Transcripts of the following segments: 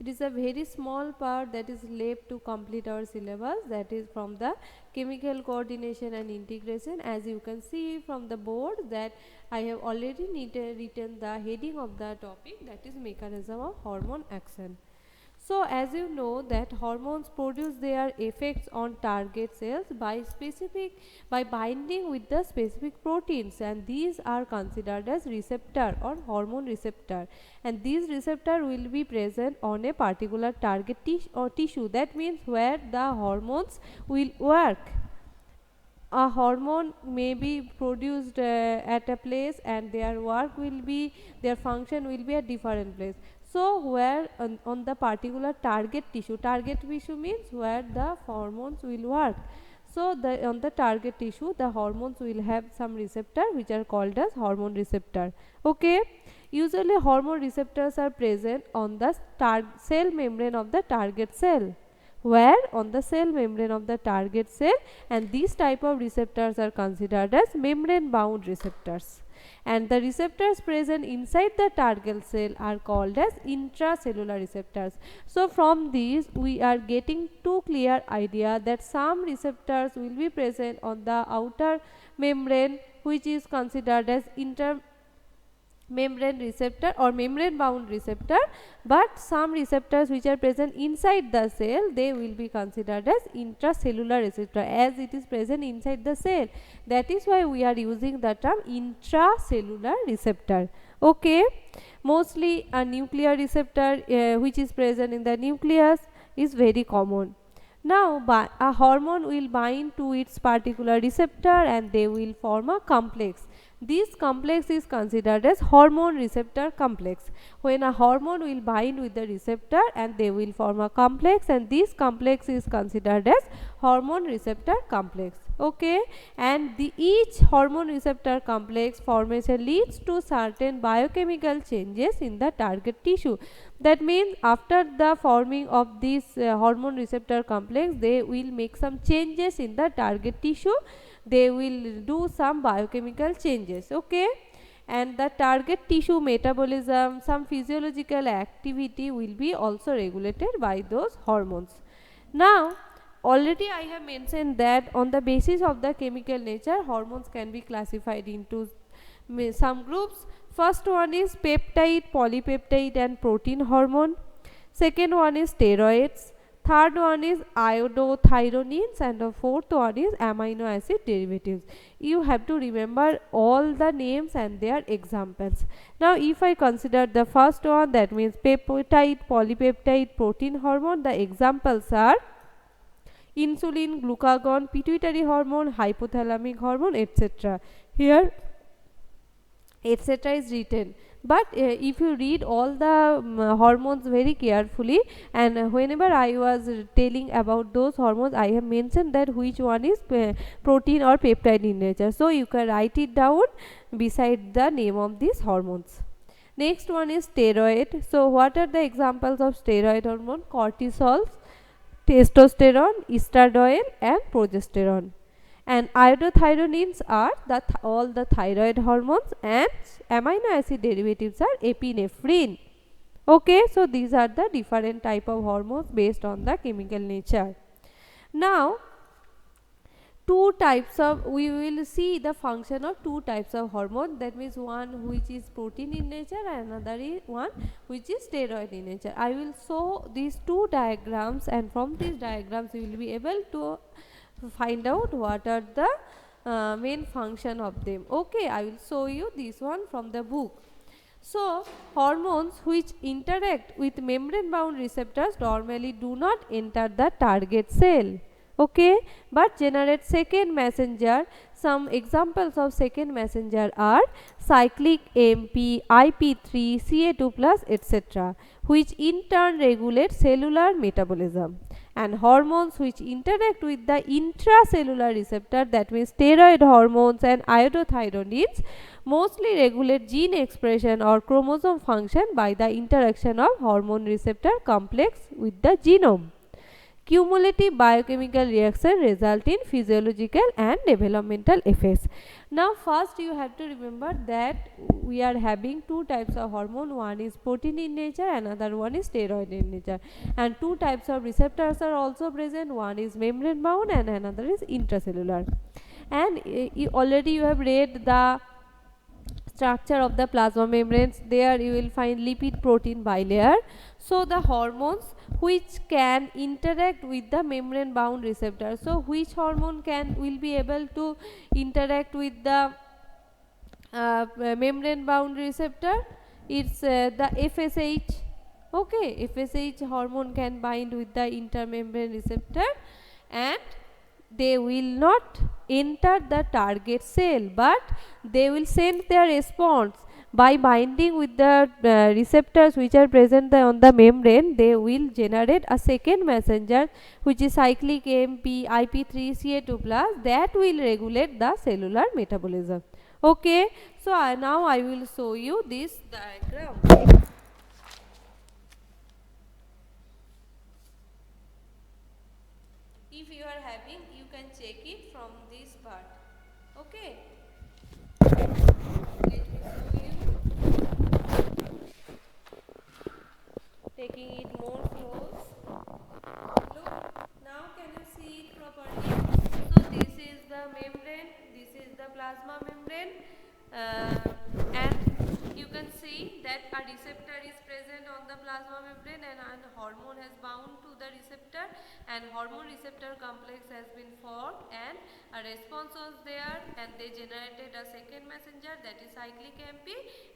It is a very small part that is left to complete our syllabus, that is from the chemical coordination and integration. As you can see from the board that I have already written the heading of the topic, that is mechanism of hormone action. So as you know that hormones produce their effects on target cells by binding with the specific proteins, and these are considered as receptor or hormone receptor, and these receptor will be present on a particular target tissue. That means where the hormones will work. A hormone may be produced at a place and their function will be at different place. So where on the particular target tissue means where the hormones will work. So on the target tissue the hormones will have some receptor which are called as hormone receptor. Okay, usually hormone receptors are present on the cell membrane of the target cell, where on the cell membrane of the target cell, and these type of receptors are considered as membrane bound receptors, and the receptors present inside the target cell are called as intracellular receptors. So from these we are getting two clear idea that some receptors will be present on the outer membrane which is considered as membrane receptor or membrane bound receptor, but some receptors which are present inside the cell they will be considered as intracellular receptor, as it is present inside the cell. That is why we are using the term intracellular receptor. Okay, mostly a nuclear receptor which is present in the nucleus is very common. Now a hormone will bind to its particular receptor and they will form a complex. This complex is considered as hormone receptor complex. When a hormone will bind with the receptor and they will form a complex, and this complex is considered as hormone receptor complex. Okay, and each hormone receptor complex formation leads to certain biochemical changes in the target tissue. That means after the forming of this hormone receptor complex they will make some changes in the target tissue, they will do some biochemical changes. Okay, and the target tissue metabolism, some physiological activity will be also regulated by those hormones. Now already I have mentioned that on the basis of the chemical nature hormones can be classified into some groups. First one is peptide, polypeptide and protein hormone. Second one is steroids. Third one is iodothyronines, and the fourth one is amino acid derivatives. You have to remember all the names and their examples. Now if I consider the first one, that means peptide, polypeptide, protein hormone, the examples are insulin, glucagon, pituitary hormone, hypothalamic hormone, etc. Here etc. is written, but if you read all the hormones very carefully, and whenever I was telling about those hormones I have mentioned that which one is protein or peptide in nature, so you can write it down beside the name of these hormones. Next one is steroid. So what are the examples of steroid hormone? Cortisol, testosterone, estradiol and progesterone. And iodothyronines are all the thyroid hormones, and amino acid derivatives are epinephrine. Okay, so these are the different type of hormones based on the chemical nature. Now we will see the function of two types of hormone, that means one which is protein in nature and another one which is steroid in nature. I will show these two diagrams, and from these diagrams you will be able to find out what are the main function of them. Okay, I will show you this one from the book. So hormones which interact with membrane bound receptors normally do not enter the target cell, okay, but generate second messenger. Some examples of second messenger are cyclic AMP, IP3, Ca2+, etc., which in turn regulate cellular metabolism. And hormones which interact with the intracellular receptor, that means steroid hormones and iodothyronines, mostly regulate gene expression or chromosome function by the interaction of hormone receptor complex with the genome. cumulative biochemical reaction result in physiological and developmental effects. Now first you have to remember that we are having two types of hormone, one is protein in nature, another one is steroid in nature, and two types of receptors are also present, one is membrane bound and another is intracellular. And already you have read the structure of the plasma membranes. There you will find lipid protein bilayer. So the hormones which can interact with the membrane bound receptor, so which hormone will be able to interact with the membrane bound receptor? It's the FSH. Okay, FSH hormone can bind with the intermembrane receptor and they will not enter the target cell, but they will send their response by binding with the receptors which are present on the membrane. They will generate a second messenger which is cyclic AMP IP3CA2 plus, that will regulate the cellular metabolism. Okay, so now I will show you this diagram. If you are having, you can check it from this part. Okay, let me show you. Taking it more close. Look, now can you see it properly? So this is the membrane, this is the plasma membrane, and you can see that a receptor is present on the plasma membrane and a hormone has bound to the receptor, and hormone receptor complex has been formed and a response was there, and they generated a second messenger, that is cyclic AMP,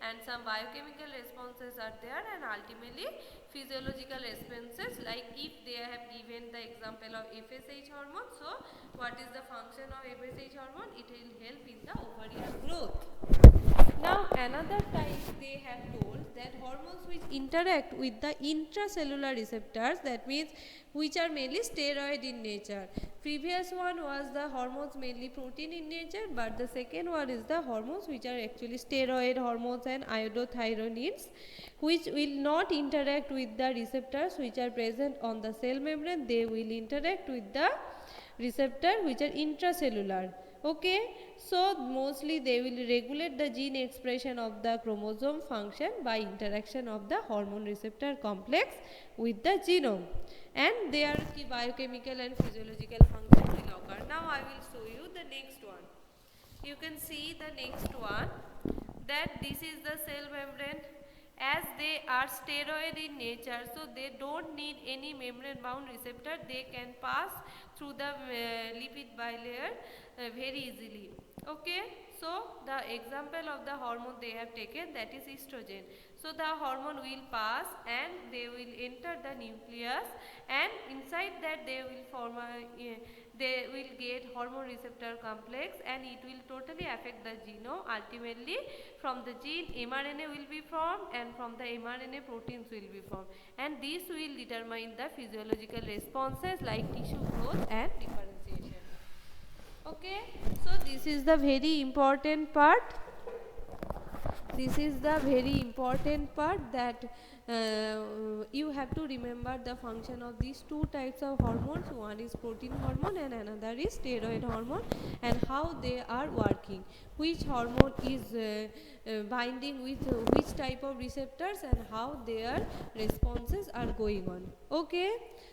and some biochemical responses are there, and ultimately physiological responses, like if they have given the example of FSH hormone. So what is the function of FSH hormone? It will help in the ovarian growth. Now another type they have told that hormones which interact with the intracellular receptors, that means which are mainly steroid in nature. Previous one was the hormones mainly protein in nature, but the second one is the hormones which are actually steroid hormones and iodothyronines, which will not interact with the receptors which are present on the cell membrane. They will interact with the receptor which are intracellular. Okay, so mostly they will regulate the gene expression of the chromosome function by interaction of the hormone receptor complex with the genome, and their biochemical and physiological function will occur. Now I will show you the next one. You can see the next one, that this is the cell membrane. As they are steroid in nature, so they don't need any membrane bound receptor, they can pass through the lipid bilayer very easily. Okay, so the example of the hormone they have taken, that is estrogen. So the hormone will pass and they will enter the nucleus, and inside that they will form a they will get hormone receptor complex, and it will totally affect the genome. Ultimately from the gene mRNA will be formed, and from the mRNA proteins will be formed, and this will determine the physiological responses like tissue growth and differentiation. Okay, so this is the very important part. This is the very important part, that you have to remember the function of these two types of hormones. One is protein hormone and another is steroid hormone, and how they are working, which hormone is binding with which type of receptors, and how their responses are going on. Okay,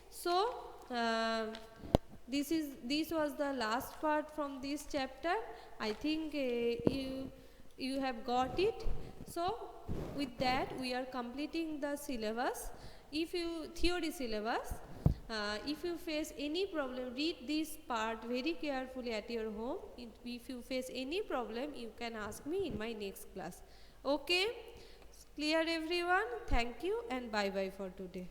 so this was the last part from this chapter. I think you have got it. So with that we are completing the syllabus. If you theory syllabus, if you face any problem, read this part very carefully at your home. If you face any problem, you can ask me in my next class. Okay, clear everyone? Thank you and bye bye for today.